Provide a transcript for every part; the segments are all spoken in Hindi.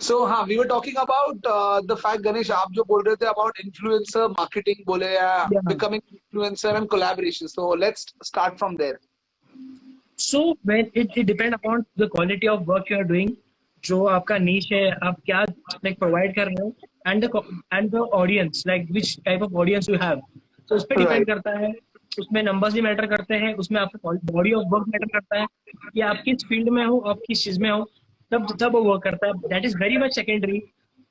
सो हाँ, we were talking about the fact, Ganesh, आप जो बोल रहे थे अबाउट इन्फ्लुएंसर मार्केटिंग बोले या Yeah. Becoming influencer and collaboration, so let's start from there. So when it depend upon the quality of work you are doing, जो आपका niche है, आप क्या like provide कर रहे हो, and the audience, like which type of audience you have. So उस पे Right. depend करता है, उसमें numbers भी matter करते हैं, उसमें आपका body of work matter करता है कि आप किस फील्ड में हो, आप किस चीज में हो, तब वो वर्क करता है. That is very much secondary.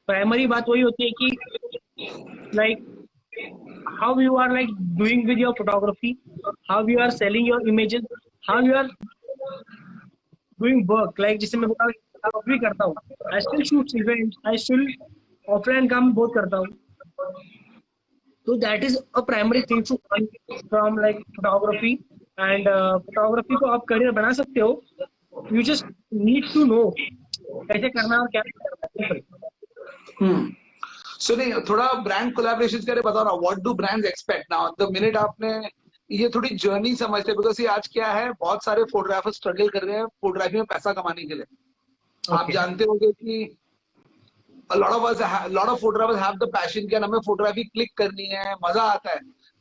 Primary बात वही होती है कि like how you are like doing with your photography, how you are selling your images, how you are doing work. Like जैसे मैं बोला अब भी करता हूँ, I still shoot events, I still offline काम बहुत करता हूँ. So that is a primary thing to earn from like photography, and photography को आप करियर बना सकते हो. You just need to know कैसे करना है और क्या करना है. सो नहीं, थोड़ा ब्रांड कोलैबोरेशन के लिए बताओ ना, what do brands expect now the minute आपने ये थोड़ी जर्नी समझते हैं, बिकॉज ये आज क्या है, बहुत सारे फोटोग्राफर स्ट्रगल कर रहे हैं फोटोग्राफी में पैसा कमाने के लिए. आप जानते होंगे कि a lot of photographers have the passion कि हमें फोटोग्राफी क्लिक करनी है, मजा आता है,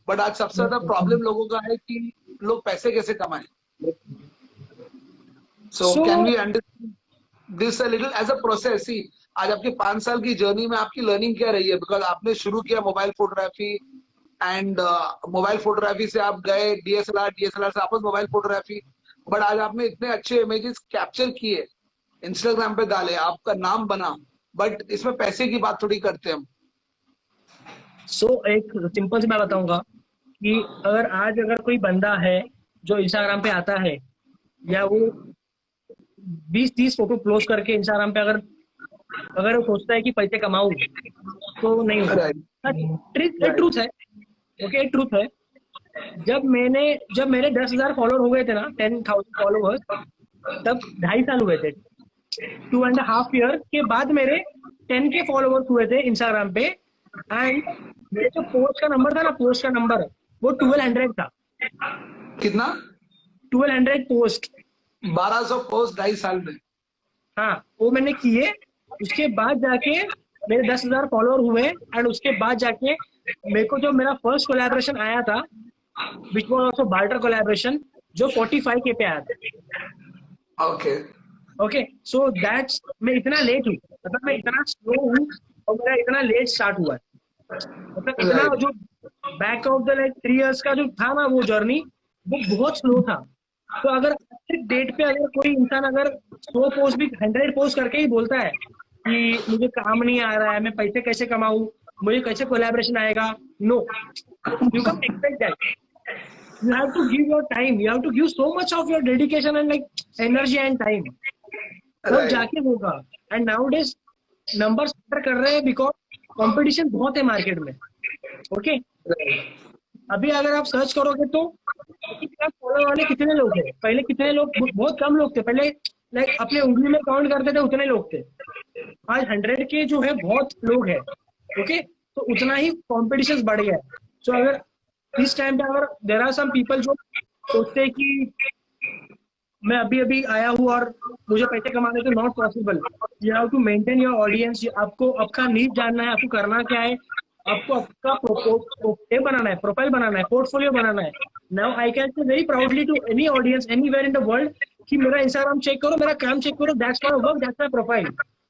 बट आज सबसे ज्यादा प्रॉब्लम लोगों का है कि लोग पैसे कैसे कमाएं. So can we understand this a little as a process. See, आज आपकी 5 साल की जर्नी में आपकी लर्निंग क्या रही है, बिकॉज आपने शुरू किया mobile photography, and mobile photography से आप गए डीएसएलआर से वापस मोबाइल फोटोग्राफी, बट आज आपने इतने अच्छे इमेजेस कैप्चर किए, इंस्टाग्राम पे डाले, आपका नाम बना, बट इसमें पैसे की बात थोड़ी करते हैं हम. सो एक सिंपल से मैं बताऊंगा कि अगर कोई बंदा है जो इंस्टाग्राम पे आता है, या वो 20-30 फोटो पोस्ट करके इंस्टाग्राम पे अगर वो सोचता है कि पैसे कमाऊं, तो नहीं होता. ट्रूथ है. ओके, ट्रूथ है. जब मेरे 10,000 फॉलोअर हो गए थे ना, 10,000 फॉलोअर्स, तब 2.5 साल हुए थे. 2.5 ईयर के बाद मेरे 10K फॉलोअर्स हुए थे इंस्टाग्राम पे, एंड मेरे जो पोस्ट का नंबर वो 1200 था. कितना? 1200 पोस्ट. 1200 पोस्ट 2.5 साल में. हाँ, वो मैंने किए. उसके बाद जाके मेरे 10,000 फॉलोअर हुए, एंड उसके बाद जाके मेरे को जो मेरा फर्स्ट कोलैबोरेशन आया था, which was also barter collaboration, जो 45K पे आया था. ओके, सो दैट्स, मैं इतना लेट हूँ, मतलब मैं इतना स्लो हूँ और मेरा इतना लेट स्टार्ट हुआ है. मतलब इतना जो back of the like 3 years का जो था ना, वो जर्नी वो बहुत स्लो था. तो अगर डेट पे अगर कोई इंसान अगर 100 पोस्ट भी 100 पोस्ट करके ही बोलता है कि मुझे काम नहीं आ रहा है, मैं पैसे कैसे कमाऊं, मुझे कैसे कोलैबोरेशन आएगा, no, you can expect that. You have to give your time. You have to give so much of your dedication and like energy and time. तब जाके होगा. And nowadays numbers कर रहे हैं because competition बहुत है मार्केट में. ओके, अभी अगर आप सर्च करोगे तो फॉलो वाले कितने लोग हैं, पहले कितने लोग, बहुत कम लोग थे पहले, लाइक अपने उंगली में काउंट करते थे उतने लोग थे. आज 100K जो है बहुत लोग हैं. ओके, तो उतना ही कॉम्पिटिशन बढ़ गया है. सो अगर इस टाइम पे अगर देयर आर सम पीपल जो सोचते हैं कि मैं अभी आया हूँ और मुझे पैसे कमाने, तो not possible. You have to maintain your audience. आपको आपका नीड जानना है, आपको करना क्या है, आपको आपका बनाना है, प्रोफाइल बनाना है, पोर्टफोलियो बनाना है. Now I can say very proudly to any audience anywhere in the world कि मेरा इंस्टाग्राम चेक करो, मेरा काम चेक करो, that's my work, that's my profile.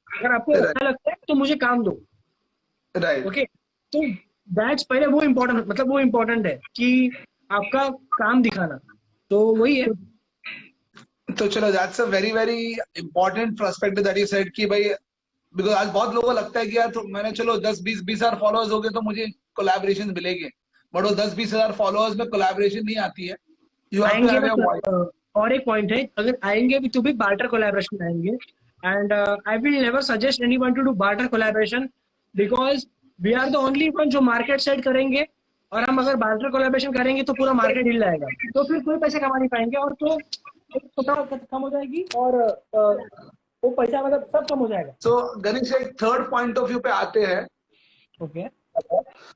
अगर आपको अच्छा लगता है तो मुझे काम दो. राइट. ओके, तो दैट्स पहले वो इम्पोर्टेंट है कि आपका काम दिखाना. तो वही है. तो चलो, that's a very very important perspective that you said कि भाई, बिकॉज आज बहुत लोगों को लगता है कि यार तो मैंने चलो 10-20 हजार फॉलोअर्स हो गए तो मुझे कोलैबोरेशन मिलेंगे, बट वो 10-20 हजार फॉलोअर्स में कोलैबोरेशन नहीं आती है. You have to have your voice. और एक पॉइंट है, अगर आएंगे भी तो भी बार्टर कोलैबोरेशन आएंगे, and I will never suggest anyone to do barter collaboration, because we are the only one जो मार्केट सेट करेंगे. और हम अगर बार्टर कोलैबोरेशन करेंगे तो पूरा मार्केट हिल जाएगा, तो फिर कोई पैसे कमा नहीं पाएंगे, और तो कम हो जाएगी, और वो पैसा मतलब सब कम हो जाएगा. सो गणेश, एक थर्ड पॉइंट ऑफ व्यू पे आते हैं. ओके,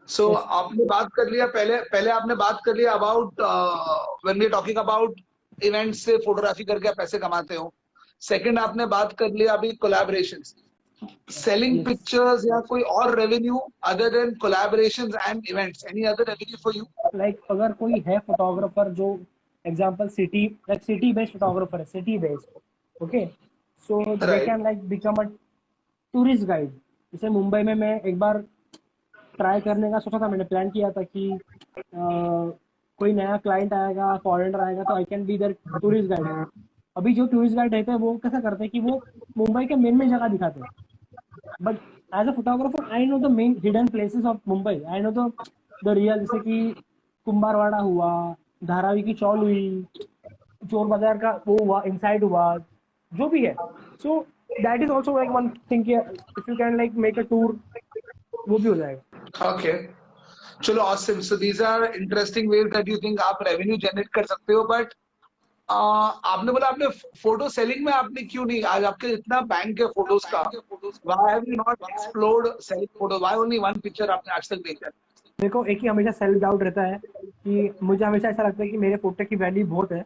सो आपने बात कर लिया, पहले आपने बात कर लिया about when we are talking about events से फोटोग्राफी करके आप पैसे कमाते हो. सेकंड आपने बात कर लिया अभी कोलैबोरेशंस. selling Yes. pictures या कोई और revenue other than collaborations and events? Any other revenue for you? Like अगर कोई है फोटोग्राफर जो एग्जांपल सिटी बेस्ड फोटोग्राफर है, city based, okay, so they Right. Can like become a tourist guide. जैसे मुंबई में मैं एक बार ट्राई करने का सोचा था, मैंने प्लान किया था कि कोई नया क्लाइंट आएगा, फॉरेनर आएगा, तो I can be there tourist guide. अभी जो टूरिस्ट गाइड रहते हैं वो कैसा करते हैं कि वो मुंबई के मेन मेन जगह दिखाते हैं, but as a photographer I know the main hidden places of Mumbai, I know the real, जैसे कि कुंभारवाड़ा हुआ, धारावी की चौल हुई, चोर बाजार का वो हुआ, इनसाइड हुआ, जो भी है। So that is also like one thing, if you can like make a tour, वो भी हो जाएगा। Okay. चलो awesome. So these are interesting ways that you think आप revenue generate कर सकते हो, but आपने बोला आपने फोटो सेलिंग में आपने क्यों नहीं, आज आपके इतना बैंक है फोटोज का, why have you not explored selling photos? Why only one picture आपने आज तक बेचा? मेरे को एक ही हमेशा सेल्फ डाउट रहता है कि मुझे हमेशा ऐसा लगता है कि मेरे फोटो की वैल्यू बहुत है,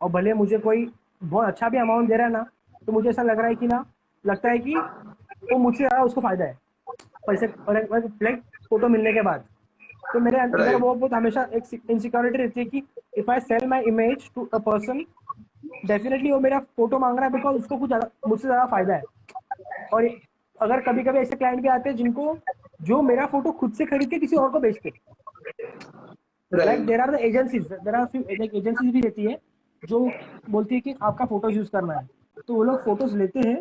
और भले मुझे कोई बहुत अच्छा भी अमाउंट दे रहा है ना, तो मुझे ऐसा लग रहा है कि ना, लगता है कि वो मुझसे ज़्यादा उसको फायदा है पैसे लाइक फोटो मिलने के बाद। तो मेरे अंदर Right. वो बहुत हमेशा एक इनसिक्योरिटी रहती है कि if I sell my image to a person, definitely वो मेरा फोटो मांग रहा है बिकॉज उसको कुछ मुझसे ज़्यादा फायदा है। और अगर कभी कभी ऐसे क्लाइंट भी आते हैं जिनको जो मेरा फोटो खुद से खरीद के किसी और को बेचते, like Right. There are the agencies, there are like agencies भी रहती है जो बोलती है कि आपका फोटो यूज करना है, तो वो लोग फोटोज लेते हैं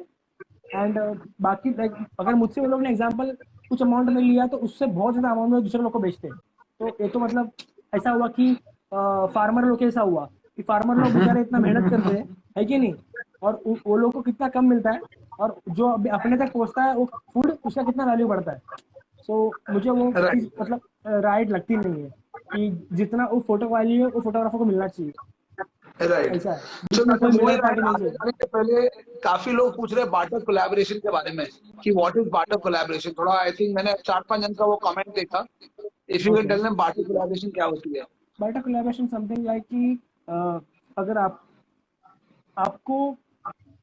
एंड बाकी लाइक अगर मुझसे वो लोग ने एग्जांपल कुछ अमाउंट में लिया तो उससे बहुत ज्यादा अमाउंट में दूसरे लोग को बेचते हैं। तो ये तो मतलब ऐसा हुआ कि फार्मर लोग कैसा हुआ कि फार्मर लोग बेचारे इतना मेहनत करते हैं, है कि नहीं, और वो लोग को कितना कम मिलता है, और जो अपने तक पहुंचता है वो फूड, उसका कितना वैल्यू बढ़ता है। सो मुझे वो चीज Right. मतलब राइट लगती नहीं है कि जितना वो फोटो वैल्यू है वो फोटोग्राफर को मिलना चाहिए। राइट। ऐसा है, बीच चलो में अच्छा, कोई मिडल मोहित पार्टी नहीं आगे चाहिए। जाने से पहले काफी लोग पूछ रहे हैं बार्टर कोलैबोरेशन के बारे में कि व्हाट इज बार्टर कोलैबोरेशन। थोड़ा आई थिंक मैंने 4-5 जन का वो कमेंट देखा। If you can okay, tell them barter collaboration क्या होती है। बट कोलैबोरेशन समथिंग लाइक कि अगर आपको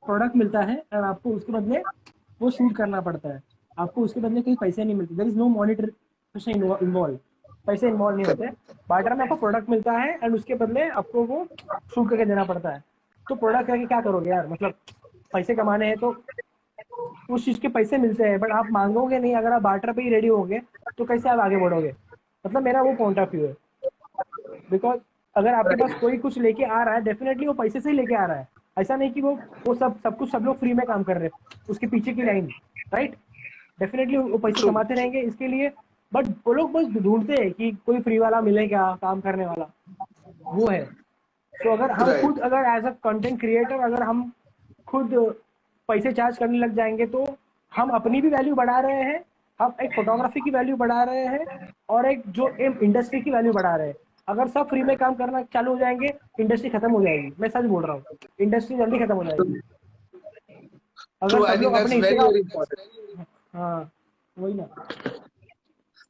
प्रोडक्ट मिलता है और आपको उसके बदले वो शूट करना पड़ता है, आपको उसके बदले कोई पैसे नहीं मिलते, there is no monetary involve, पैसे इन्वॉल्व नहीं होते। बार्टर में आपको प्रोडक्ट मिलता है एंड उसके बदले आपको वो शूट करके देना पड़ता है। तो प्रोडक्ट करके क्या करोगे यार, मतलब पैसे कमाने हैं तो उस चीज के पैसे मिलते हैं, बट आप मांगोगे नहीं, अगर आप बार्टर पे ही रेडी होगे तो कैसे आप आगे बढ़ोगे। मतलब मेरा वो पॉइंट ऑफ व्यू है, बिकॉज अगर आपके पास कोई कुछ लेके आ रहा है, डेफिनेटली वो पैसे से ही लेके आ रहा है। ऐसा नहीं कि वो सब कुछ सब लोग फ्री में काम कर रहे हैं, उसके पीछे की लाइन, राइट, डेफिनेटली वो पैसे ट्रू। कमाते रहेंगे इसके लिए, बट वो लोग बस ढूंढते हैं कि कोई फ्री वाला मिले क्या काम करने वाला, वो है। तो अगर हम खुद, राइट। अगर एज अ कंटेंट क्रिएटर अगर हम खुद पैसे चार्ज करने लग जाएंगे तो हम अपनी भी वैल्यू बढ़ा रहे हैं, हम एक फोटोग्राफी की वैल्यू बढ़ा रहे हैं, और एक जो इंडस्ट्री की वैल्यू बढ़ा रहे हैं। अगर सब फ्री में काम करना चालू हो जाएंगे, इंडस्ट्री खत्म हो जाएगी, मैं सच बोल रहा हूँ, इंडस्ट्री जल्दी खत्म हो जाएगी अगर ट्रू। आई सब लोग थिंक दैट्स अपने हिस्से वेरी का। Very important. हाँ, वही ना।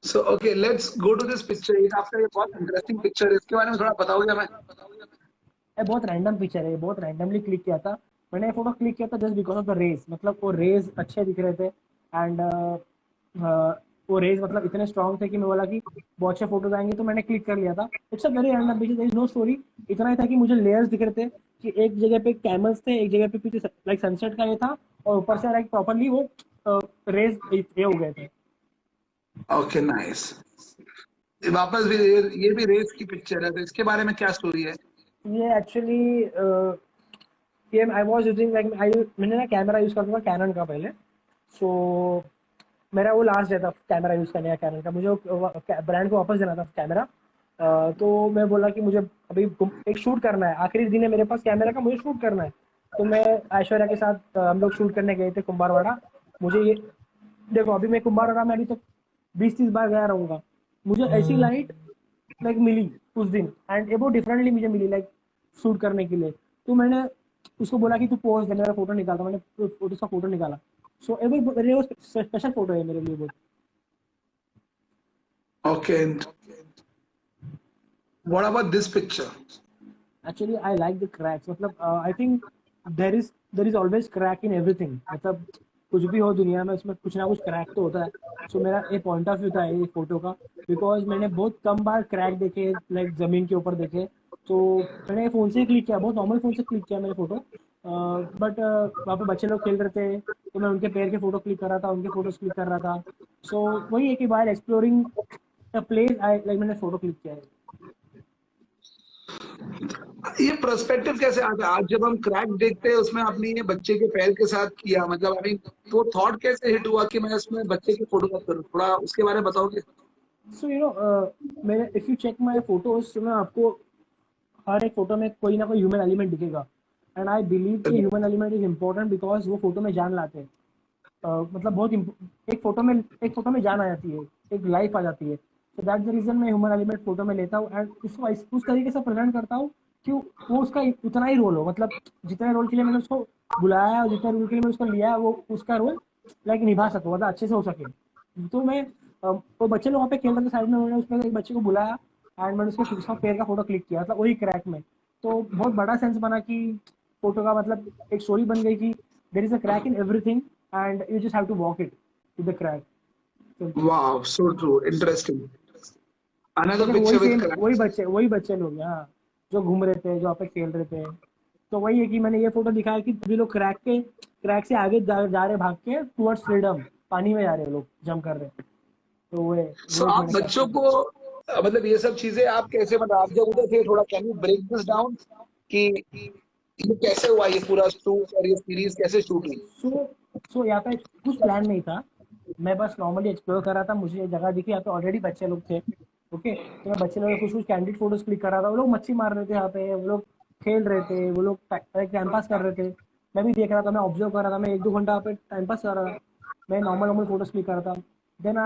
So okay, let's go to this picture. ये आपका ये बहुत इंटरेस्टिंग पिक्चर है, इसके बारे में थोड़ा बताओगे हमें। ये बहुत रैंडम पिक्चर है, बहुत रैंडमली क्लिक किया था मैंने, ये फोटो क्लिक किया था just because of the rays, मतलब वो रेज अच्छे दिख रहे थे एंड वो रेज मतलब इतने स्ट्रॉन्ग थे कि मैं बोला कि बहुत अच्छे फोटोज आएंगे, तो मैंने क्लिक कर लिया था। It's a very random picture, there is no story. इतना ही था कि मुझे लेयर्स दिख रहे थे कि एक जगह पे कैमल्स थे, एक जगह पे पीछे लाइक सनसेट का ये था, और ऊपर से लाइक प्रॉपर्ली वो रेज ये हो गए थे। Okay, nice. वापस भी ये भी रेस की पिक्चर है, तो इसके बारे में क्या स्टोरी है। ये एक्चुअली ये आई वाज यूजिंग लाइक मैंने ना कैमरा यूज करता था कैनन का पहले, सो मेरा वो लास्ट डे था कैमरा यूज करने का कैनन का, मुझे ब्रांड को वापस देना था कैमरा। तो मैं बोला कि मुझे अभी एक शूट करना है, आखिरी दिन है मेरे पास कैमरा का, मुझे शूट करना है। तो मैं ऐश्वर्या के साथ हम लोग शूट करने गए थे कुंभारवाड़ा। मुझे ये देखो, अभी मैं कुंभारवाड़ा में अभी तक 20-30 बार गया रहूंगा, मुझे ऐसी लाइट लाइक मिली उस दिन, एंड ये बहुत डिफरेंटली मुझे मिली लाइक शूट करने के लिए। तो मैंने उसको बोला कि तू पोज दे, मेरा फोटो निकालता, मैंने फोटो का फोटो निकाला। सो ये मेरे लिए स्पेशल फोटो है मेरे लिए बहुत। Okay, what about this picture. Actually I like the cracks, मतलब I think there is always crack in everything, मतलब कुछ भी हो दुनिया में उसमें कुछ ना कुछ क्रैक तो होता है। सो मेरा ये पॉइंट ऑफ व्यू था ये फोटो का, बिकॉज मैंने बहुत कम बार क्रैक देखे लाइक जमीन के ऊपर देखे। तो मैंने फ़ोन से क्लिक किया, बहुत नॉर्मल फ़ोन से क्लिक किया मैंने फ़ोटो। बट वहाँ पे बच्चे लोग खेल रहे थे तो मैं उनके पैर के फ़ोटो क्लिक कर रहा था, उनके फ़ोटोज़ क्लिक कर रहा था। सो वही है कि bye exploring the place I like मैंने फ़ोटो क्लिक किया है। ये पर्सपेक्टिव कैसे आता है? आज जब हम क्रैक देखते हैं उसमें आपने ये बच्चे के पैर के साथ किया, मतलब आई मीन वो थॉट कैसे हिट हुआ कि मैं इसमें बच्चे की फोटोग्राफ करूं? थोड़ा उसके बारे में बताओगे? सो मेरे if you check my photos तो मैं आपको हर एक फ़ोटो में कोई ना कोई ह्यूमन एलिमेंट दिखेगा। एंड आई बिलीव कि human element is important because वो फ़ोटो में जान लाते हैं। मतलब बहुत एक फोटो में जान आ जाती है, एक लाइफ आ जाती है। तो दैट्स द रीजन मैं ह्यूमन एलिमेंट फोटो में लेता हूँ एंड उसको उस तरीके से प्रेजेंट करता हूँ कि वो उसका उतना ही रोल हो, मतलब जितने रोल के लिए मैंने उसको बुलाया है और जितने रोल के लिए मैंने उसको लिया है वो उसका रोल लाइक निभा सको, मतलब अच्छे से हो सके। तो मैं वो बच्चे लोग वहाँ पे खेल रहे थे साइड में, मैंने उसमें एक बच्चे को बुलाया एंड मैंने उसका पैर का फोटो क्लिक किया, मतलब वही क्रैक में। तो बहुत बड़ा सेंस बना कि फोटो का मतलब एक स्टोरी बन गई कि there is a crack in everything and you just have to walk it to the crack. Simple. वाह, सो ट्रू, इंटरेस्टिंग। तो अनदर देखो वही पिक्चर विद सेम क्रैक। वही बच्चे लोग हैं, हाँ, जो घूम रहे थे, जो वहाँ पे खेल रहे थे। तो वही है कि मैंने ये फोटो दिखाया कि सभी लोग क्रैक से आगे जा रहे भाग के टुवर्ड्स फ्रीडम, पानी में जा रहे हैं लोग, जंप कर रहे हैं। तो सो वो एक आप मैंने बच्चों कैप्चर को किया। मतलब ये सब चीजें आप कैसे, मतलब आप जब उधर थे, थोड़ा can you break this down कि ये कैसे हुआ, ये पूरा शूट और ये सीरीज कैसे शूट हुई? सो सो यहाँ पे कुछ प्लान नहीं था, मैं बस नॉर्मली एक्सप्लोर कर रहा था, मुझे ये जगह दिखी, यहाँ पे ऑलरेडी बच्चे लोग थे। ओके, तो मैं बच्चे लोग कुछ कुछ कैंडिड फोटोज क्लिक कर रहा था, वो लोग मच्छी मार रहे थे यहाँ पे, वो लोग खेल रहे थे, वो लोग टाइम पास कर रहे थे। मैं भी देख रहा था, मैं ऑब्जर्व कर रहा था, मैं एक दो घंटा यहाँ पे टाइम पास कर रहा था। मैं नॉर्मल नॉर्मल फोटोज क्लिक कर रहा था। देन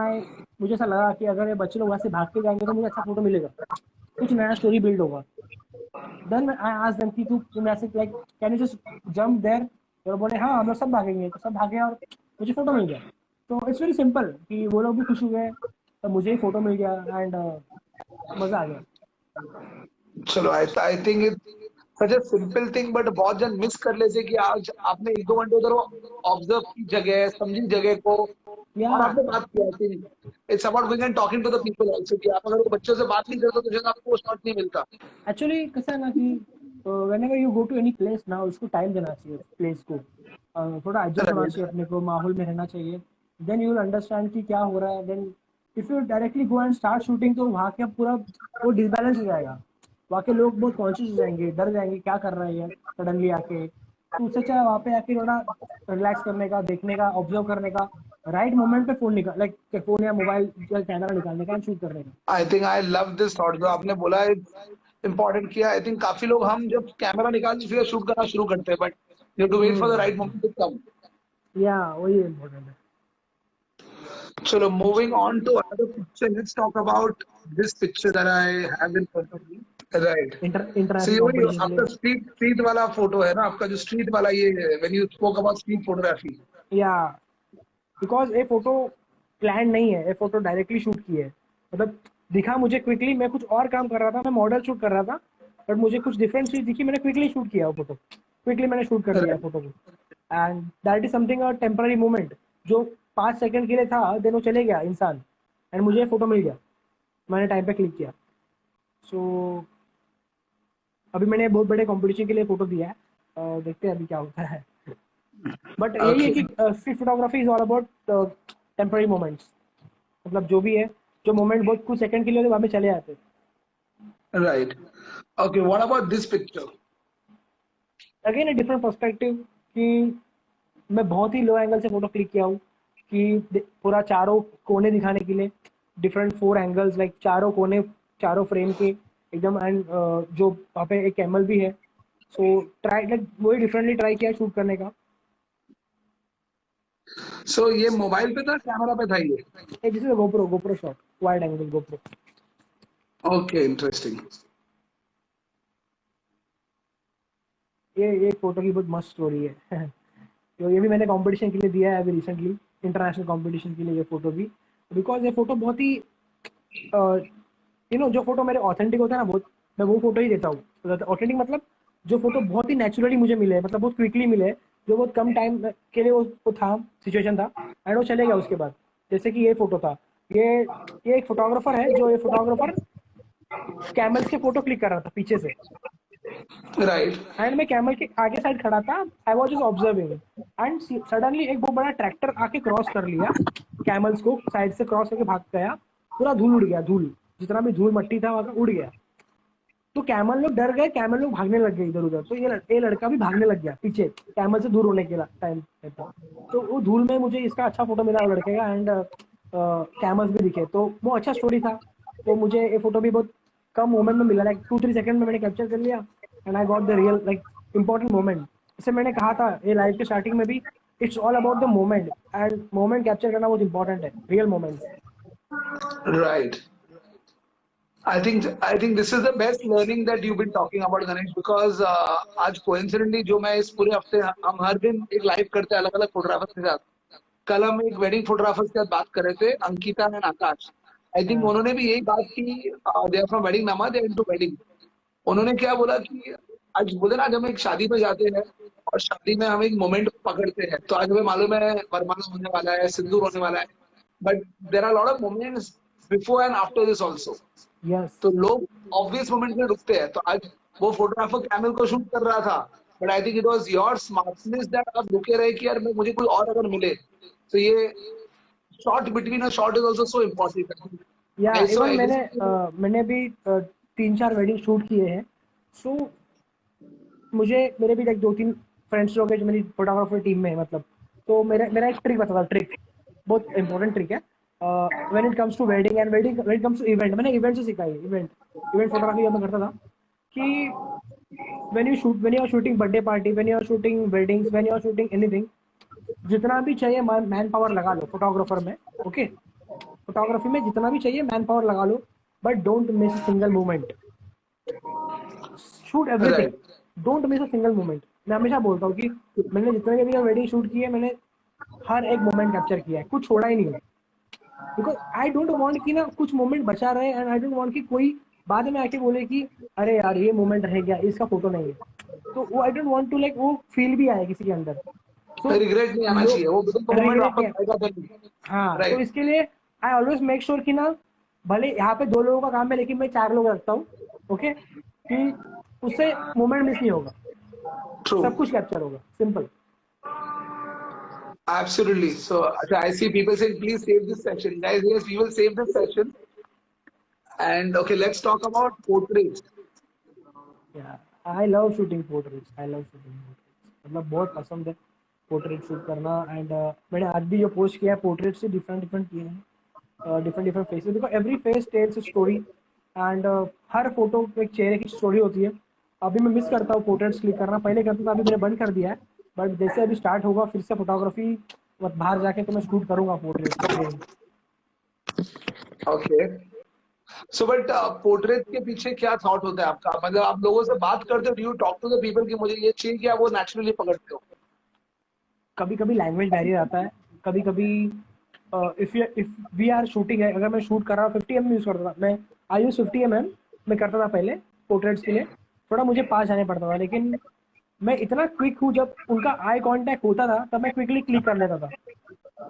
मुझे ऐसा लगा कि अगर ये बच्चे लोग वहाँ से भाग के जाएंगे तो मुझे अच्छा फोटो मिलेगा, कुछ नया स्टोरी बिल्ड होगा। देन आई आस्क्ड देम कि तुम ऐसे like can you just jump there, तो बोले हाँ हम लोग सब भागेंगे, तो सब भागे और मुझे फोटो मिल गया। तो इट्स वेरी सिंपल कि वो लोग भी खुश हुए, तो मुझे ही फोटो मिल गया एंड मजा आ गया। चलो, I think it such a simple thing, but बहुत जन मिस कर लेते कि आज आपने एक दो घंटे उधर ऑब्जर्व की जगह, समझी जगह को, या और आपने बात किया कि it's about going and talking to the people also, कि आप अगर वो बच्चों से बात नहीं करते तो शायद आपको वो शॉट नहीं मिलता। एक्चुअली कैसा है ना कि whenever you go to any place ना, उसको टाइम देना चाहिए प्लेस को, थोड़ा एडजस्ट होना चाहिए, अपने को माहौल में रहना चाहिए। देन यू विल अंडरस्टैंड कि क्या हो रहा है। Then if you directly go and start shooting तो वहाँ का पूरा वो डिसबैलेंस हो जाएगा, वहाँ के लोग बहुत कॉन्शियस हो जाएंगे, डर जाएंगे क्या कर रहे हैं सडनली आके। तो उससे अच्छा है वहाँ पे आके थोड़ा रिलैक्स करने का, देखने का, ऑब्जर्व करने का, राइट मोमेंट पे फोन निकाल लाइक फोन या मोबाइल या कैमरा निकालने का एंड शूट करने का। I think I love this thought जो आपने बोला है, इम्पोर्टेंट किया। आई थिंक काफी लोग हम जब कैमरा निकाल के फिर शूट करना शुरू करते हैं, but you to wait for the right moment to come. या वही इम्पोर्टेंट है। चलो, moving on to another picture, let's talk about this picture that I have in front of me. Right. So international ये वही कंपटीशन के आपका लिए। स्ट्रीट स्ट्रीट वाला फोटो है ना, आपका जो स्ट्रीट वाला, ये when you spoke about street photography. या बिकॉज ये फोटो प्लान नहीं है, ये फोटो डायरेक्टली शूट की है, मतलब दिखा मुझे क्विकली, मैं कुछ और काम कर रहा था, मैं मॉडल शूट कर रहा था, बट मुझे कुछ डिफरेंट चीज दिखी, मैंने क्विकली शूट किया वो फोटो, क्विकली मैंने शूट कर दिया फोटो को। And that is something a temporary moment, जो 5 सेकंड के लिए था, देन वो चले गया इंसान एंड मुझे फोटो मिल गया, मैंने टाइम पे क्लिक किया। सो अभी मैंने बहुत बड़े कंपटीशन के लिए फोटो दिया है, देखते हैं अभी क्या होता है। बट यही है ओके, कि street photography is all about temporary moments, मतलब जो भी है, जो मोमेंट बहुत कुछ सेकंड के लिए होते बाद में चले जाते हैं। Right. Okay, what about this picture? Again a different perspective कि मैं बहुत ही लो एंगल से फोटो क्लिक किया हूँ कि पूरा चारों कोने दिखाने के लिए, डिफरेंट 4 एंगल्स लाइक चारों कोने, चारों फ्रेम के एकदम। एंड जो वहाँ पे एक कैमल भी है, सो ट्राई लाइक वही डिफरेंटली ट्राई किया शूट करने का। सो ये मोबाइल पे था, कैमरा पे था ये? This is GoPro GoPro shot, wide angle GoPro. Okay, interesting. ये फोटो की बहुत मस्त स्टोरी है। तो ये भी मैंने कंपटीशन के लिए दिया है अभी रिसेंटली, इंटरनेशनल कंपटीशन के लिए ये फोटो भी, बिकॉज ये फोटो बहुत ही जो फोटो मेरे ऑथेंटिक होता है ना, बहुत मैं वो फोटो ही देता हूँ। ऑथेंटिक मतलब जो फोटो बहुत ही नेचुरली मुझे मिले, मतलब बहुत क्विकली मिले, जो बहुत कम टाइम के लिए वो था, सिचुएशन था, एंड वो चले गया उसके बाद। जैसे कि ये फोटो था, ये एक फोटोग्राफर है, जो ये फोटोग्राफर कैमल्स के फोटो क्लिक कर रहा था पीछे से, राइट। एंड मैं कैमल के आगे साइड खड़ा था, I was just observing, and suddenly एक बहुत बड़ा ट्रैक्टर आके क्रॉस कर लिया, कैमल्स को साइड से क्रॉस करके भाग गया, पूरा धूल उड़ गया, धूल जितना भी धूल मट्टी था वहां उड़ गया। तो कैमल लोग डर गए, कैमल लोग भागने लग गए इधर उधर, तो ये लड़का भी भागने लग गया पीछे कैमल से दूर होने के टाइम पे। तो वो धूल में मुझे इसका अच्छा फोटो मिला वो लड़के का, एंड कैमल्स भी दिखे, तो वो अच्छा स्टोरी था। तो मुझे ये फोटो भी बहुत कम मोमेंट में मिला, लाइक 2-3 सेकंड में मैंने कैप्चर कर लिया, and I got the real like important moment. जैसे मैंने कहा था ये लाइव के स्टार्टिंग में भी, it's all about the moment, end moment capture करना बहुत इंपॉर्टेंट है, real moments. Right. I think this is the best learning that you've been talking about, Ganesh, because आज coincidentally जो मैं इस पूरे हफ्ते हम हर दिन एक लाइव करते हैं अलग अलग फोटोग्राफर के साथ। कल हम एक वेडिंग फोटोग्राफर के साथ बात कर रहे थे, Ankita and Akash. I think उन्होंने भी यही बात की, दे आर फ्रॉम वेडिंग नामा, दे आर इनटू वेडिंग। उन्होंने क्या बोला कि आज बोले ना, जब हम एक शादी में जाते हैं और शादी में हम एक मोमेंट पकड़ते हैं, तो आज हमें मालूम है वरमाला होने वाला है, सिंदूर होने वाला है, but there are lot of moments before and after this also. Yes, तो लोग ऑब्वियस मोमेंट में रुकते हैं। तो आज वो फोटोग्राफर कैमल को शूट कर रहा था, but I think it was your smartness that आप रुके रहे कि यार मैं मुझे कोई और अगर मिले। तो ये shot between a shot is also so important. या आई सो इवन एग्री। मैंने भी 3-4 वेडिंग शूट किए हैं। सो मुझे मेरे भी लाइक 2-3 फ्रेंड्स लोग हैं जो मेरी फोटोग्राफर टीम में है, मतलब। तो मेरा मेरा एक ट्रिक बता था, ट्रिक बहुत इंपॉर्टेंट ट्रिक है when it comes to wedding and wedding when it comes to event. मैंने इवेंट से सीखा है, इवेंट फोटोग्राफी जब मैं करता था कि when you are shooting birthday party, when you are shooting weddings, when you are shooting anything, जितना भी चाहिए मैन पावर लगा लो फोटोग्राफर में, ओके। फोटोग्राफी में जितना भी चाहिए मैन पावर लगा लो, but don't miss a single moment, shoot everything, right. Don't miss a single moment. मैं हमेशा बोलता हूँ कि मैंने जितने भी वेडिंग शूट किए, मैंने हर एक मोमेंट कैप्चर किया है, कुछ छोड़ा ही नहीं है, बिकॉज आई डोंट वांट कि ना कुछ मोमेंट बचा रहे, एंड आई डोंट वांट कि कोई बाद में आके बोले कि अरे यार ये मोमेंट रह गया, इसका फोटो नहीं है। तो वो I don't want to like वो फील भी आए किसी के अंदर। तो रिग्रेट नहीं आना चाहिए, वो बिल्कुल मोमेंट रिग्रेट वापस नहीं, आएगा नहीं। हाँ, तो राइट। इसके लिए आई ऑलवेज मेक श्योर कि ना, भले यहाँ पे 2 लोगों का काम है लेकिन मैं 4 लोग रखता हूँ, ओके, कि उससे मोमेंट मिस नहीं होगा, ट्रू। सब कुछ कैप्चर होगा, simple. Absolutely. So I see people saying, please save this session. Guys, yes, we will save this session. And okay, let's talk about portraits. I love shooting portraits, I love shooting portraits, मतलब बहुत पसंद है पोर्ट्रेट शूट करना। एंड मैंने आज भी जो पोस्ट किया है पोर्ट्रेट से डिफरेंट किए हैं, different faces, because every face tells story, and हर फोटो एक चेहरे की स्टोरी होती है। अभी मैं मिस करता हूँ पोर्ट्रेट्स क्लिक करना, पहले करता था, अभी मैंने बंद कर दिया है, बट जैसे अभी स्टार्ट होगा फिर से फोटोग्राफी बाहर जाके, तो मैं शूट करूंगा portraits again. Okay. So but portraits के पीछे क्या थॉट होता है आपका? मतलब आप लोगों से बात करते हो, do you talk to the people कि मुझे ये चाहिए, कि आप वो नेचुरली पकड़ते हो? कभी कभी लैंग्वेज बैरियर आता है, कभी कभी इफ वी आर शूटिंग है, अगर मैं शूट कर रहा हूँ 50mm यूज करता था मैं, आई यूज 50mm मैं करता था पहले पोर्ट्रेट्स के लिए, थोड़ा मुझे पास जाने पड़ता था, लेकिन मैं इतना क्विक हूँ, जब उनका आई कांटेक्ट होता था तब मैं क्विकली क्लिक कर लेता था।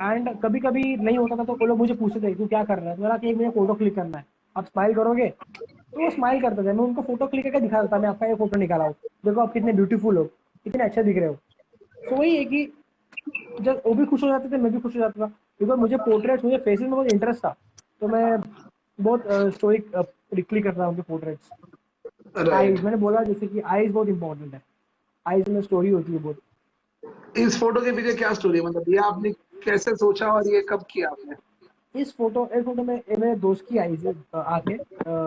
एंड कभी कभी नहीं होता था तो वो लोग मुझे पूछते थे तू क्या कर रहा है, तो मेरा कि मुझे फोटो क्लिक करना है, आप स्माइल करोगे, तो वो स्माइल करते थे, मैं उनको फोटो क्लिक करके दिखा देता, मैं आपका ये फोटो निकाला हूँ, देखो आप कितने ब्यूटीफुल हो, कितने अच्छे दिख रहे हो। तो वही है कि जब वो भी खुश हो जाते थे, मैं भी खुश हो जाता था, बिकॉज मुझे पोर्ट्रेट्स, मुझे फेसेस में बहुत इंटरेस्ट था, तो मैं बहुत स्टोइक क्लिक करता था उनके पोर्ट्रेट्स। राइट। आईज, मैंने बोला जैसे कि आईज बहुत इंपॉर्टेंट है, आईज में स्टोरी होती है बहुत। इस फोटो के पीछे क्या स्टोरी है? मतलब ये आपने कैसे सोचा और ये कब किया आपने? इस फोटो में ये मेरे दोस्त की आईज है, आके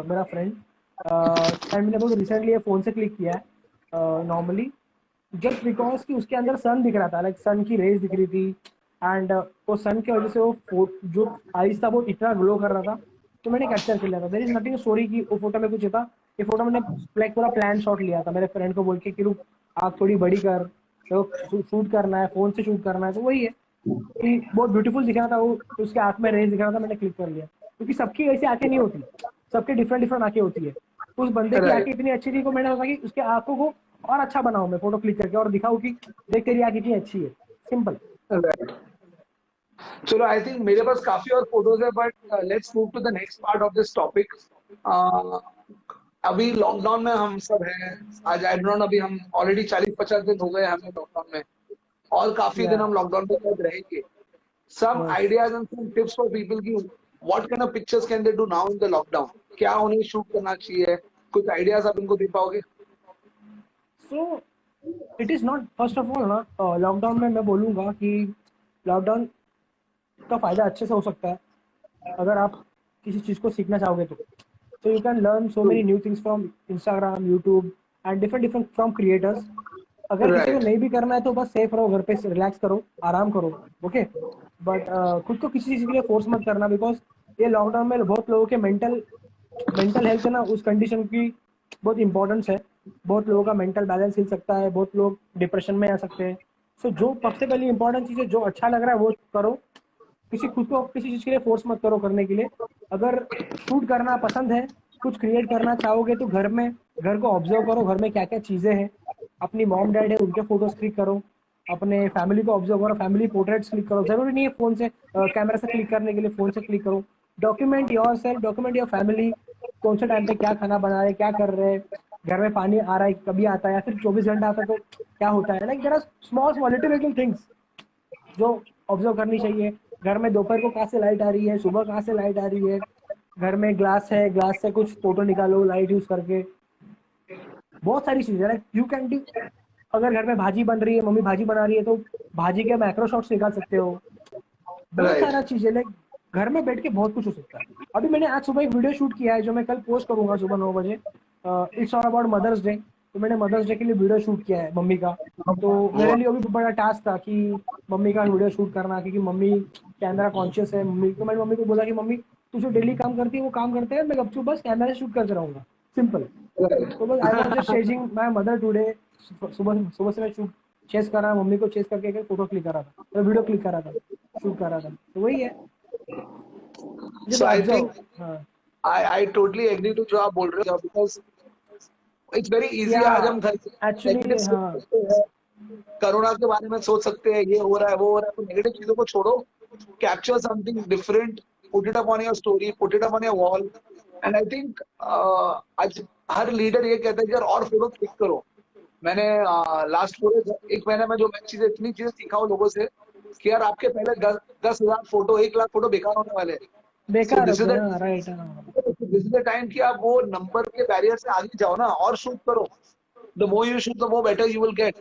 मेरा फ्रेंड, एंड मैंने बहुत रिसेंटली ये फोन से क्लिक किया है नॉर्मली, जस्ट बिकॉज कि उसके अंदर सन दिख रहा था, लाइक सन की रेज दिख रही थी, एंड वो सन की वजह से वो जो आइस था वो इतना ग्लो कर रहा था, तो मैंने कैप्चर कर लिया था। देयर इज नथिंग स्टोरी की वो फोटो में कुछ था, ये फोटो मैंने लाइक पूरा प्लान शॉट लिया था मेरे फ्रेंड को बोल के कि रुक आँख थोड़ी बड़ी कर, तो शूट करना है, फोन से शूट करना है, तो वही है कि बहुत ब्यूटीफुल दिख रहा था वो, उसके आँख में रेज दिख रहा था, मैंने क्लिक कर लिया, क्योंकि सबकी वैसी आंखें नहीं होती, सबके डिफरेंट आंखें होती है। उस बंदे की आंखें राइट। इतनी अच्छी थी, तो मैंने सोचा कि उसके आंखों को और अच्छा बनाऊं मैं फोटो क्लिक करके और दिखाऊं कि देख तेरी आँख कितनी अच्छी है, सिंपल। राइट। चलो आई थिंक मेरे पास काफी और फोटोज है, but let's move to the next part of this topic. अभी लॉकडाउन में हम सब हैं। आज आई डोंट नो, अभी हम ऑलरेडी 40-50 दिन हो गए हमें लॉकडाउन में, और काफी दिन या हम लॉकडाउन के साथ रहेंगे। Some yes. ideas and some tips for people कि what kind of pictures can they do now in the lockdown? क्या उन्हें शूट करना चाहिए? कुछ आइडियाज आप इनको दे पाओगे? So it is not, first of all ना, लॉकडाउन में मैं बोलूंगा कि लॉकडाउन का फायदा अच्छे से हो सकता है अगर आप किसी चीज को सीखना चाहोगे तो। So you can learn so many new things from Instagram, YouTube and different different from creators. अगर किसी को राइट। नहीं भी करना है तो बस सेफ रहो, घर पे रिलैक्स करो, आराम करो, ओके। बट खुद को किसी चीज के लिए फोर्स मत करना, बिकॉज ये लॉकडाउन में बहुत लोगों के मेंटल मेंटल हेल्थ है ना, उस कंडीशन की बहुत इंपॉर्टेंस है। बहुत लोगों का मेंटल बैलेंस हिल सकता है, बहुत लोग डिप्रेशन में आ सकते हैं। सो जो सबसे पहली इंपॉर्टेंट चीज़ है, जो अच्छा लग रहा है वो करो। किसी खुद को किसी चीज़ के लिए फोर्स मत करो करने के लिए। अगर शूट करना पसंद है, कुछ क्रिएट करना चाहोगे तो घर को ऑब्जर्व करो, घर में क्या क्या चीज़ें हैं। अपनी मॉम डैड है उनके फोटोज क्लिक करो, अपने फैमिली को ऑब्जर्व करो, फैमिली पोर्ट्रेट्स क्लिक करो। जरूरी नहीं है फोन से, कैमरा से क्लिक करने के लिए फोन से क्लिक करो। Document your self, document your family. कौन से टाइम पे क्या खाना बना रहे, क्या कर रहे हैं, घर में पानी आ रहा है कभी आता है, या फिर 24 घंटा आता है तो क्या होता है। Like there are small small little little things जो ऑब्जर्व करनी चाहिए। घर में दोपहर को कहाँ से लाइट आ रही है, सुबह कहाँ से लाइट आ रही है। घर में ग्लास है, ग्लास से कुछ फोटो निकालो लाइट यूज करके। बहुत सारी चीजें लाइक यू कैन डू। अगर घर में भाजी बन रही है, मम्मी भाजी बना रही है तो भाजी के मैक्रो शॉट्स निकाल सकते हो। बहुत राइट। सारा चीजें लाइक घर में बैठ के बहुत कुछ हो सकता है। अभी मैंने आज सुबह एक वीडियो शूट किया है जो मैं कल पोस्ट करूंगा सुबह 9 बजे। It's all about mother's day. तो मैंने मदर्स डे के लिए वीडियो शूट किया है मम्मी का। तो मेरे लिए वो भी बड़ा टास्क था कि मम्मी का वीडियो शूट करना, क्योंकि मम्मी कैमरा कॉन्शियस है मम्मी। तो मैंने मम्मी को बोला कि मम्मी तू जो डेली काम करती है वो काम करते हैं, मैं गपचूप बस कैमरा से शूट करते रहूंगा, सिंपल। तो बस I was just chasing my mother today. सुबह सुबह से मैं शूट चेस कर रहा, मम्मी को चेस करके फोटो क्लिक कर रहा था, तो वीडियो क्लिक कर रहा था, शूट कर रहा था। तो वही है, just So I observe. think हाँ I totally agree to जो आप बोल रहे हो, because it's very easy। या आज हम घर एक्चुअली नेगेटिव सोच हाँ सकते हैं, कोरोना के बारे में सोच सकते हैं, ये हो रहा है वो हो रहा है, तो नेगेटिव चीजों को छोड़ो। Capture something different, put it up on your story, put it up on your wall. And I think आज हर लीडर ये कहता है कि यार और फोटो क्लिक करो। मैंने लास्ट पूरे 1 महीने में जो मैं चीजें इतनी चीजें सीखा हूँ लोगों से, कि यार आपके पहले 10,000 फोटो, 1 लाख फोटो बेकार होने वाले हैं। सो बेकार दिस इज होते द हैं, राइट। हाँ दिस इज द टाइम कि आप वो नंबर के बैरियर से आगे जाओ ना, और शूट करो। The more you shoot the more better you will get.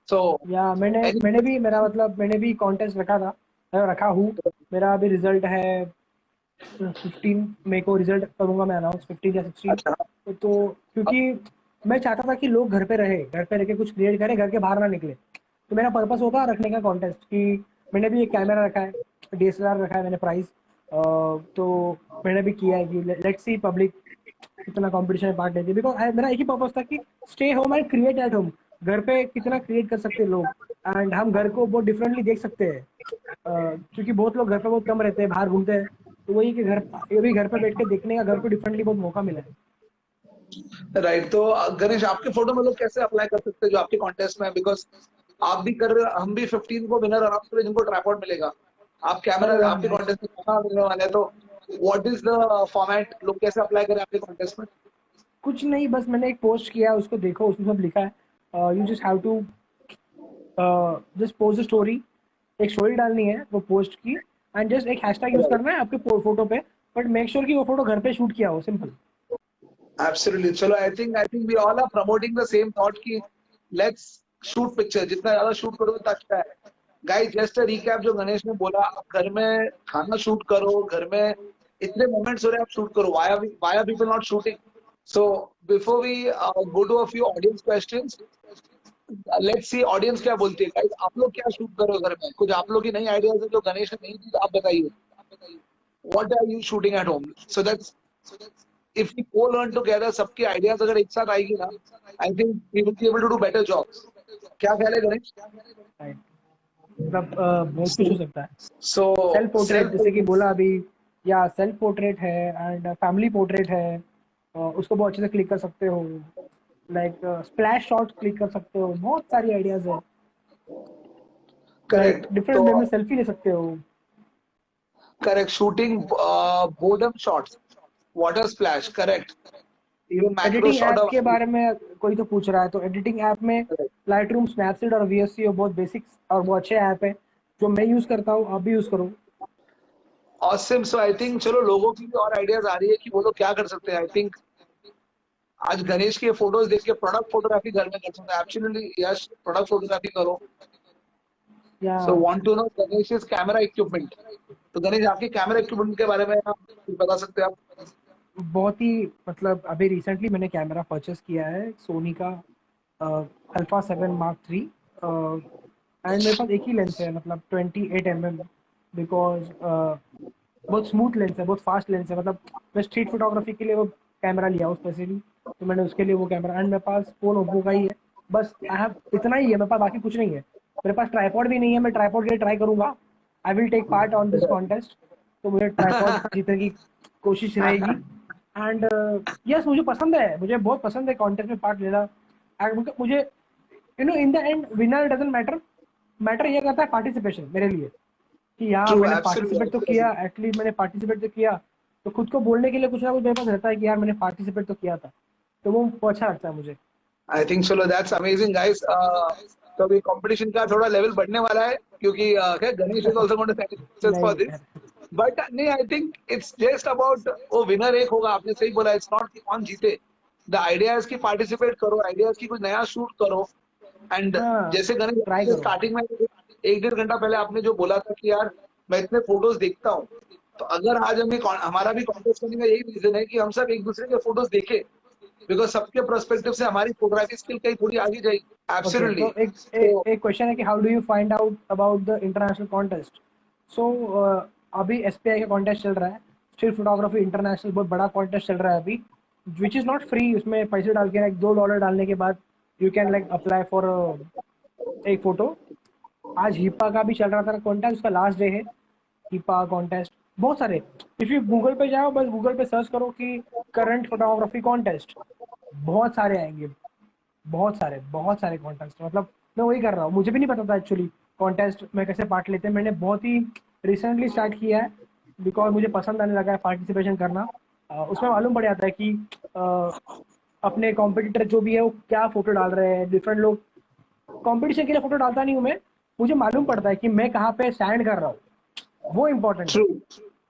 So या मैंने भी मेरा मतलब मैंने भी कॉन्टेस्ट रखा था, रखा हूँ। मेरा अभी रिजल्ट है 15 मई को रिजल्ट करूंगा मैं अनाउंस, 15 या 16। अच्छा। तो क्योंकि मैं चाहता था कि लोग घर पे रहे, घर पे रह के कुछ क्रिएट करें, घर के बाहर ना निकले। तो मेरा पर्पस होता रखने का कॉन्टेस्ट कि मैंने भी एक कैमरा रखा है, DSLR रखा है मैंने प्राइस। तो मैंने भी किया है कि लेट्स सी पब्लिक कितना कंपटीशन में पार्ट लेती है। बिकॉज मेरा एक ही पर्पस था कि stay home and create at home. घर पे कितना क्रिएट कर सकते हैं लोग, एंड हम घर को बहुत डिफरेंटली देख सकते हैं। क्योंकि बहुत लोग घर पे बहुत कम रहते हैं, बाहर घूमते हैं। तो वही कि घर, ये भी घर पे बैठ के देखने का घर को डिफरेंटली बहुत मौका मिला है। राइट। तो गणेश, आपके फोटो में लोग कैसे अप्लाई कर सकते हैं जो आपके कॉन्टेस्ट में है? बिकॉज आप भी कर रहे हो, हम भी 15 को विनर अनाउंस करें जिनको ट्राईपॉड मिलेगा। आप कैमरा, अरे वाह, आपके नाइस। कॉन्टेस्ट में कैमरा मिलने वाले हैं, तो व्हाट इज द फॉर्मेट? लोग कैसे अप्लाई करें आपके कॉन्टेस्ट में? कुछ नहीं, बस मैंने एक पोस्ट किया, उसको देखो, उसमें सब लिखा है। You just have to just post story. एक स्टोरी डालनी है वो पोस्ट की, एंड जस्ट एक हैशटैग यूज करना है आपके फोटो पे। बट मेक श्योर कि वो फोटो घर पे शूट किया हो, सिंपल। एब्सोल्युटली। चलो I think we all are promoting the same thought कि लेट्स शूट पिक्चर, जितना ज्यादा शूट करो उतना अच्छा है। गाइस, जस्ट अ रिकैप जो गणेश ने बोला, घर में खाना शूट करो, घर में इतने मोमेंट्स हो रहे हैं, आप शूट करो। why are people not shooting? So before we go to a few audience questions, let's see audience क्या बोलती है। गाइस, आप लोग क्या शूट करो घर में? कुछ आप लोग की नई आइडियाज है जो गणेश ने नहीं दी, तो आप बताइए। What are you shooting at home? So that's, if we co-learn together, सबके आइडियाज अगर एक साथ आएगी ना, I think we will be able to do better jobs. क्या ख्याल है गणेश? राइट। मतलब बहुत कुछ हो सकता है। सो सेल्फ पोर्ट्रेट सेल्फ, जैसे कि बोला अभी, या सेल्फ पोर्ट्रेट है एंड फैमिली पोर्ट्रेट है। उसको बहुत अच्छे से क्लिक कर सकते हो। लाइक स्प्लैश शॉट क्लिक कर सकते हो, बहुत सारी आइडियाज है। Like correct. डिफरेंट वे में तो सेल्फी ले सकते हो। Correct, shooting boredom shots, water splash, correct, even macro editing shot app of, के बारे में कोई तो पूछ रहा है, तो एडिटिंग ऐप में लाइट रूम, स्नैपसीड और VSCO बहुत बेसिक्स और बहुत अच्छे ऐप है जो मैं यूज करता हूँ, आप भी यूज करो। ऑसम। सो आई थिंक चलो लोगों की भी और आइडियाज आ रही है कि वो लोग क्या कर सकते हैं। आई थिंक आज गणेश के फोटोज देख के प्रोडक्ट फोटोग्राफी घर में कर सकते हैं। एब्सोल्युटली यस, प्रोडक्ट फोटोग्राफी करो। या so want to know Ganesh is camera equipment. तो गणेश आपके कैमरा इक्विपमेंट के बारे में आप कुछ बता सकते हैं आप? बहुत ही मतलब अभी रिसेंटली मैंने कैमरा परचेस किया है, सोनी का α7 Mark III। एंड मेरे पास एक ही लेंस है, मतलब 28 mm, बिकॉज बहुत स्मूथ लेंस है, बहुत फास्ट लेंस है। मतलब मैं स्ट्रीट फोटोग्राफी के लिए वो कैमरा लिया हूँ स्पेशली, तो मैंने उसके लिए वो कैमरा। एंड मेरे पास फोन ओप्पो का ही है, बस आई हैव इतना ही है मेरे पास, बाकी कुछ नहीं है। मेरे पास ट्राईपॉड भी नहीं है, मैं ट्राईपॉड के लिए ट्राई करूंगा। I will take part on this contest, तो मुझे ट्राईपॉड जीतने की कोशिश रहेगी। एंड यस, मुझे पसंद है, मुझे बहुत पसंद है कॉन्टेस्ट में पार्ट लेना। एंड मुझे in the end winner doesn't matter, matter ये करता है पार्टिसिपेशन मेरे लिए, कि हाँ ट्रू, मैंने पार्टिसिपेट तो एब्सोल्युटली। किया, एटलीस्ट मैंने पार्टिसिपेट तो किया। तो खुद को बोलने के लिए कुछ ना कुछ मेरे पास रहता है कि यार मैंने पार्टिसिपेट तो किया था, तो वो अच्छा लगता है मुझे। आई थिंक चलो दैट्स अमेजिंग गाइस। तो अभी कंपटीशन का थोड़ा लेवल बढ़ने वाला है क्योंकि क्या Ganesh is also going to satisfy नहीं फॉर नहीं दिस। यार, बट नहीं, I think it's just about वो विनर एक होगा, आपने सही बोला। इट्स नॉट कि कौन जीते। द आइडिया इज कि पार्टिसिपेट करो, आइडिया की कुछ नया शूट करो। एंड हाँ जैसे ट्राई गणेश करो। स्टार्टिंग में 1-1.5 घंटा पहले आपने जो बोला था कि यार मैं इतने फोटोज देखता हूँ, तो अगर आज हमें हमारा भी कॉन्टेस्ट करने का यही रीजन है कि हम सब एक दूसरे के फोटोज देखें, बिकॉज सबके पर्सपेक्टिव से हमारी फोटोग्राफी स्किल कहीं थोड़ी आगे जाएगी। Okay, absolutely. तो तो एक क्वेश्चन है कि how do you find out about the international contest. So अभी SPI का कॉन्टेस्ट चल रहा है, स्टिल फोटोग्राफी इंटरनेशनल, बहुत बड़ा कॉन्टेस्ट चल रहा है अभी, विच इज़ नॉट फ्री। उसमें पैसे डाल के लाइक $2 डालने के बाद you can like apply for एक फोटो। आज हिपा का भी चल रहा था कॉन्टेस्ट, उसका लास्ट डे है, हिपा कॉन्टेस्ट। बहुत सारे, इफ यू गूगल पे जाओ, बस गूगल पे सर्च करो कि करंट फोटोग्राफी कॉन्टेस्ट, बहुत सारे आएंगे, बहुत सारे कॉन्टेस्ट। मतलब मैं वही कर रहा हूँ, मुझे भी नहीं पता था एक्चुअली कॉन्टेस्ट में कैसे पार्ट लेते हैं। मैंने बहुत ही रिसेंटली स्टार्ट किया है, बिकॉज मुझे पसंद आने लगा है पार्टिसिपेशन करना। उसमें मालूम पड़ जाता है कि अपने कॉम्पिटिटर जो भी है वो क्या फोटो डाल रहे हैं। डिफरेंट लोग, कंपटीशन के लिए फोटो डालता नहीं हूँ मैं, मुझे मालूम पड़ता है कि मैं कहाँ पे स्टैंड कर रहा हूँ, वो इम्पोर्टेंट है। ट्रू।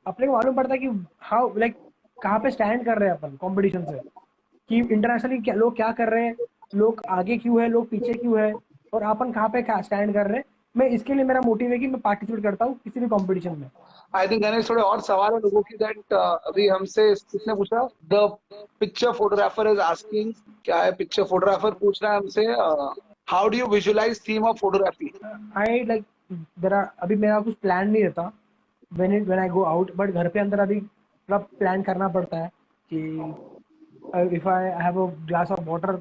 अपने को मालूम पड़ता है कि हाउ लाइक कहाँ पे स्टैंड कर रहे हैं अपन कंपटीशन से, कि इंटरनेशनली क्या लोग क्या कर रहे हैं, लोग आगे क्यों है, लोग पीछे क्यों है, और अपन कहाँ पे स्टैंड कर रहे हैं। मैं इसके लिए मेरा मोटिव है कि मैं पार्टिसिपेट करता हूँ किसी भी कंपटीशन में। आई थिंक गणेश थोड़े और सवाल है लोगों की दैट अभी हमसे किसने पूछा, the picture photographer is asking, क्या है पिक्चर फोटोग्राफर पूछ रहा है हमसे, how do you visualize theme of photography? I like there are, अभी मेरा कुछ प्लान नहीं रहता when I go out, but घर पे अंदर अभी थोड़ा प्लान करना पड़ता है कि if I have a glass of water,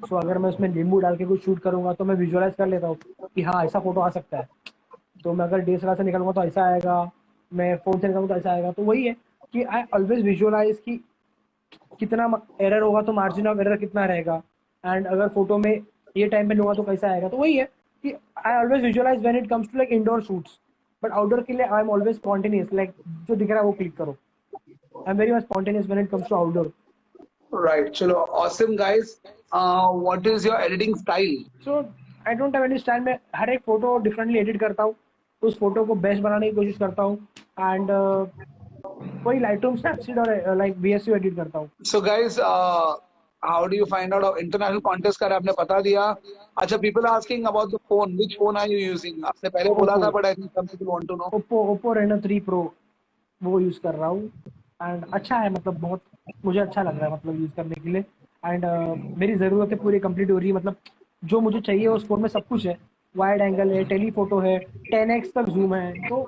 so अगर मैं उसमें नींबू डाल के कुछ शूट करूंगा तो मैं विजुअलाइज कर लेता हूँ कि हाँ ऐसा फोटो आ सकता है। तो मैं अगर DSLR से निकलूंगा तो ऐसा आएगा, मैं फोन से निकलूंगा तो ऐसा आएगा। तो वही है कि आई ऑलवेज विजुअलाइज कि कितना एरर होगा तो मार्जिन ऑफ एरर कितना रहेगा, एंड अगर फोटो में ये टाइम पे लूंगा तो कैसा आएगा। तो वही है कि I always visualise when it comes to like indoor shoots. But outdoor के लिए I am always spontaneous, like जो दिख रहा है वो क्लिक करो। I am very much spontaneous when it comes to outdoor. Right, चलो awesome guys. What is your editing style? So I don't have any style, मैं हर एक फोटो डिफरेंटली एडिट करता हूँ, उस फोटो को बेस्ट बनाने की कोशिश करता हूँ। एंड वही लाइटरूम, स्नैपसीड और लाइक VSCO एडिट करता हूँ। So guys, how do you find out international contest का आपने बता दिया। अच्छा, people asking about the phone, which phone are you using? आपने पहले बोला ओप्पो, था but I think some people want to know. Oppo Reno 3 Pro वो यूज़ कर रहा हूँ। एंड अच्छा है, मतलब बहुत मुझे अच्छा लग रहा है मतलब यूज़ करने के लिए। एंड मेरी ज़रूरतें पूरी कंप्लीट हो रही है, मतलब जो मुझे चाहिए उस फ़ोन में सब कुछ है। वाइड एंगल है, टेलीफोटो है, 10x तक जूम है, तो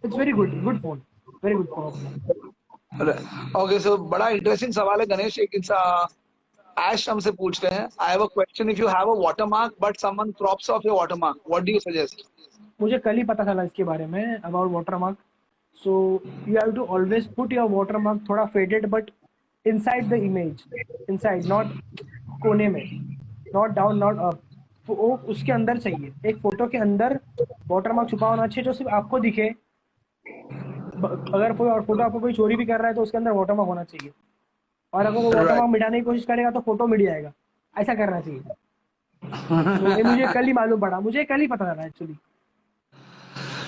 it's very good, good phone, very good phone Oppo. Okay, so बड़ा इंटरेस्टिंग सवाल है गणेश। एक इंसान Ash हमसे पूछ रहे हैं, I have a question, if you have a watermark but someone crops off your watermark, what do you suggest? मुझे कल ही पता चला इसके बारे में about watermark. So you have to always put your watermark थोड़ा faded, but inside the image, inside, not कोने में, नॉट डाउन नॉट अप, वो उसके अंदर चाहिए। एक फोटो के अंदर वाटर मार्क छुपा होना चाहिए जो सिर्फ आपको दिखे। अगर कोई और फोटो आपको कोई चोरी भी कर रहा है तो उसके अंदर वाटर मार्क होना चाहिए, और अगर वो वाटर राइट। मार्क मिटाने की कोशिश करेगा तो फोटो मिट जाएगा। ऐसा करना चाहिए। सो ये मुझे कल ही मालूम पड़ा, मुझे कल ही पता चला actually.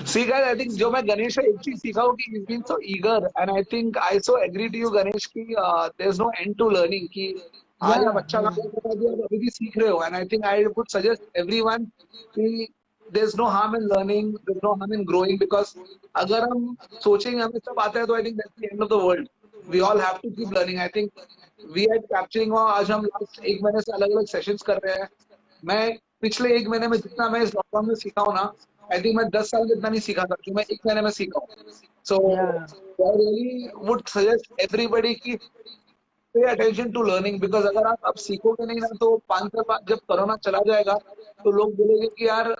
See guys, I think जो मैं गणेश से एक चीज सीखा हूँ कि he's been so eager and I think I so agree to you Ganesh कि there's no end to learning कि या आज आप अच्छा काम कर रहे हो आप अभी भी सीख रहे हो and I think I would suggest everyone कि there's no harm in learning, there's no harm in growing because अगर हम सोचेंगे हमें सब आता है तो I think that's the end of the world. We all have to keep learning. I think we are capturing आज हम लास्ट एक महीने से अलग अलग सेशंस कर रहे हैं। मैं पिछले एक महीने में जितना मैं इस लॉकडाउन में सीखा हूँ ना आई थिंक मैं 10 साल में इतना नहीं सीखा था जो मैं एक महीने में सीखा हूँ। सो या I really would suggest everybody की pay attention to learning because अगर आप अब सीखोगे नहीं ना तो 5 साल बाद जब कोरोना चला जाएगा तो लोग बोलेंगे कि यार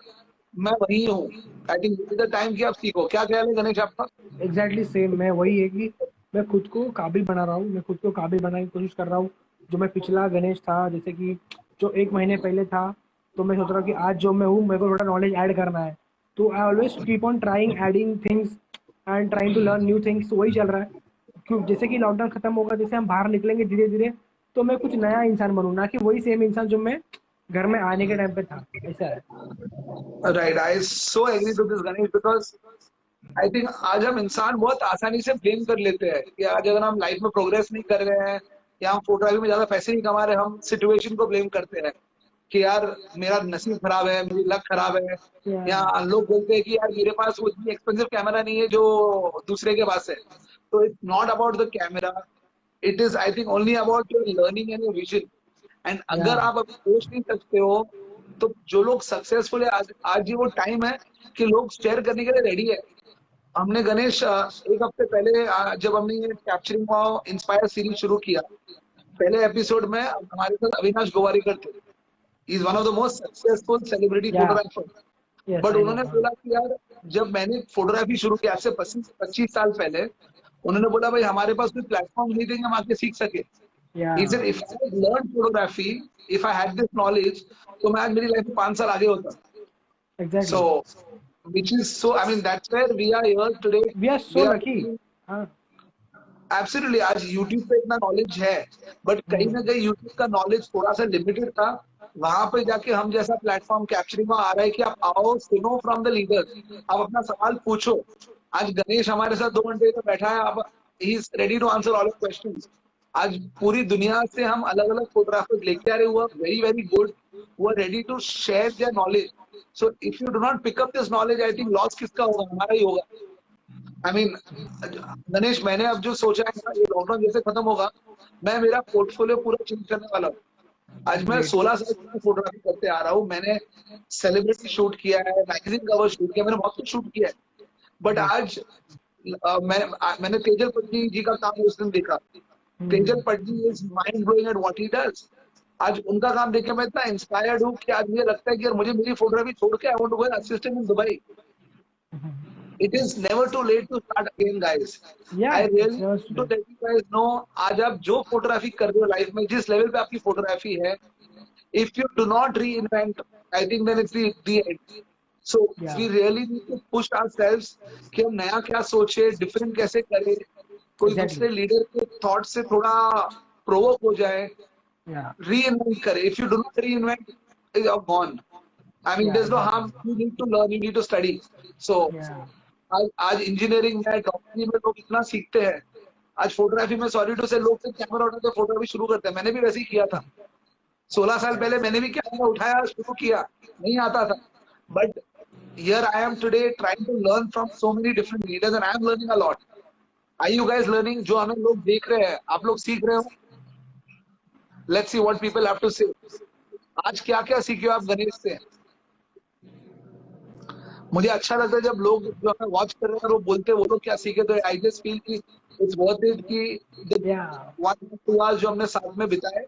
मैं वही हूँ। I think this is the time कि आप सीखो। क्या ख्याल है गणेश आपका? Exactly same. मैं वही है कि मैं खुद को काबिल बना रहा हूँ, मैं खुद को काबिल बनाने की कोशिश कर रहा हूँ। जो मैं पिछला गणेश था, जैसे कि जो एक महीने पहले था, तो मैं सोच रहा हूँ कि आज जो मैं हूँ मेरे को थोड़ा नॉलेज ऐड करना है। तो I always keep on trying adding things and trying to learn new things. वही चल रहा है। क्यों, जैसे कि लॉकडाउन खत्म होगा, जैसे हम बाहर निकलेंगे धीरे धीरे, तो मैं कुछ नया इंसान बनूँ, ना कि वही सेम इंसान जो मैं घर में आने के टाइम पे था। ऐसा है। Right. I so agree to this Ganesh because I think आज हम इंसान बहुत आसानी से ब्लेम कर लेते हैं कि आज अगर हम लाइफ में प्रोग्रेस नहीं कर रहे हैं या हम फोटोग्राफी में ज्यादा पैसे नहीं कमा रहे हम सिचुएशन को ब्लेम करते हैं कि यार मेरा नसीब खराब है मेरी लक खराब है। या या लोग बोलते हैं कि यार मेरे पास वो इतनी एक्सपेंसिव कैमरा नहीं है जो दूसरे के पास है। तो it's not about the camera, it is I think only about your learning and your vision. And या अगर आप अभी सोच नहीं सकते हो तो जो लोग सक्सेसफुल है आज ही वो टाइम है कि लोग शेयर करने के लिए रेडी है। हमने गणेश एक हफ्ते पहले जब हमने ये कैप्चरिंग वाओ इंस्पायर सीरीज शुरू किया पहले एपिसोड में हमारे साथ अविनाश गोवारिकर थे। Is one of the most successful celebrity या photographer. Yes but I know. उन्होंने बोला कि यार जब मैंने फोटोग्राफी शुरू किया आज से 25 साल पहले उन्होंने बोला भाई हमारे पास कोई प्लेटफॉर्म नहीं थे कि हम आके सीख सके। या He said, if I had learned photography, if I had this knowledge, तो मैं आज मेरी लाइफ में 5 साल आगे होता। Exactly. So, which is so, I mean, that's where we are here today. We are so We are lucky. हाँ। एब्सोल्युटली आज यूट्यूब पे इतना नॉलेज है बट कहीं ना कहीं यूट्यूब का नॉलेज थोड़ा सा लिमिटेड था। वहां पे जाके हम जैसा प्लेटफॉर्म कैप्चरिंग में आ रहा है कि आप आओ सुनो फ्रॉम द लीडर्स आप अपना सवाल पूछो। आज गणेश हमारे साथ 2 घंटे तक बैठा है अब he is ready to answer all questions. आज पूरी दुनिया से हम अलग अलग फोटोग्राफर्स लेके आ रहे हुआ वेरी वेरी गुड वो ready to share their knowledge. So if you do not pick up this knowledge I think loss किसका होगा? हमारा ही होगा। आई मीन गणेश मैंने अब जो सोचा है ना ये लॉकडाउन जैसे खत्म होगा मैं मेरा पोर्टफोलियो पूरा चेंज करने वाला हूँ। आज मैं ग्रेट। 16 साल से फोटोग्राफी करते आ रहा हूँ। मैंने सेलिब्रिटी शूट किया है मैगजीन कवर शूट किया मैंने बहुत कुछ शूट किया है। बट आज मैंने तेजल पटनी जी का काम उस दिन देखा। Tejal Patni is mind blowing at what he does. आज उनका काम देख के मैं इतना इंस्पायर्ड हूँ कि आज मुझे लगता है कि यार मुझे मेरी फोटोग्राफी छोड़ के I want to go an assistant in Dubai. It is never too late to start again, guys. या I it's really never want to to let. let you guys know, आज आप जो फोटोग्राफी कर रहे हो लाइफ में जिस लेवल पे आपकी फोटोग्राफी है, if you do not reinvent, I think then it's the end. So या we really need to push ourselves कि हम नया क्या सोचे, डिफरेंट कैसे करें, कोई एग्जैक्टली। दूसरे लीडर के थॉट से थोड़ा प्रोवोक हो जाए, या reinvent करे. If you do not reinvent, you're gone. I mean, या there's no exactly. harm. You need to learn, you need to study. So या आज इंजीनियरिंग में डॉक्टरी में लोग इतना सीखते हैं। आज फोटोग्राफी में सॉरी टू से लोग सिर्फ कैमरा उठाते फोटोग्राफी शुरू करते हैं। मैंने भी वैसे ही किया था 16 साल पहले मैंने भी कैमरा उठाया शुरू किया नहीं आता था। But here I am today trying to learn from so many different leaders and I am learning a lot. Are you guys learning? जो हमें लोग देख रहे हैं आप लोग सीख रहे हो? Let's see what people have to say. आज क्या क्या सीखे हो आप गणेश से? मुझे अच्छा लगता है जब लोग जो हमें वॉच कर रहे हैं वो बोलते हैं वो लोग क्या सीखे। तो आई जस्ट फील कि इट्स वर्थ इट कि या 1-2 आवर्स जो हमने साथ में बिताए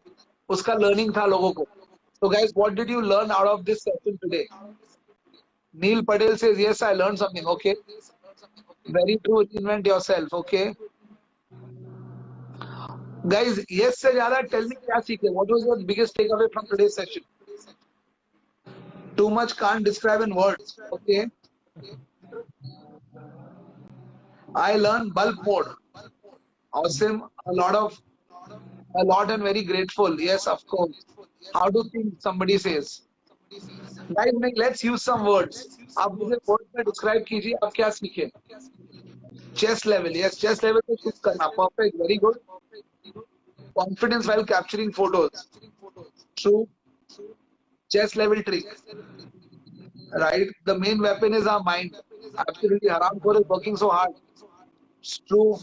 उसका लर्निंग था लोगों को। So guys, what did you learn out of this session today? Neil Patel says, yes, I learned something. Okay. Very true. Reinvent yourself. Okay. Guys, yes से ज्यादा tell me क्या सीखे? What was your biggest takeaway from today's session? Too much can't describe in words. Okay. I learned bulk mode. Awesome. A lot and very grateful. Yes, of course. How to think, somebody says. Guys, let's use some words. आप मुझे words में describe कीजिए, आप क्या सीखे? Chest level. Yes, chest level को choose करना. Perfect. Very good. Confidence while capturing photos. True. Chest level trick. Right. The main weapon is our mind. Absolutely. Haramkhor is working so hard. It's true.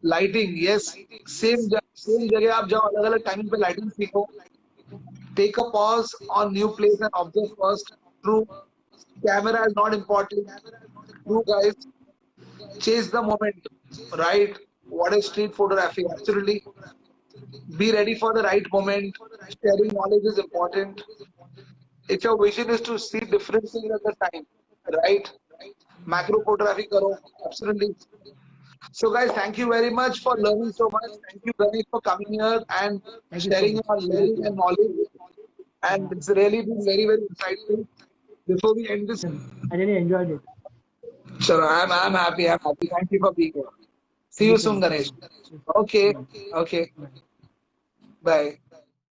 Lighting. Yes. Same जगह आप जाओ, अलग अलग टाइमिंग पे लाइटिंग सीखो. Take a pause on new place and observe first. True. Camera is not important. True, guys. Chase the moment. Right. What is street photography? Absolutely. Be ready for the right moment. Sharing knowledge is important. If your vision is to see different things at the time, right? Macro photography karo. Absolutely. So guys, thank you very much for learning so much. Thank you, Ganesh, for coming here and Thank you so sharing much. your learning and knowledge. And it's really been very, very insightful. Before we end this, I really enjoyed it. sure, I'm happy. I'm happy. Thank you for being here. See Thank you you so soon, much. Ganesh. Okay. Bye. Okay. Bye. Bye.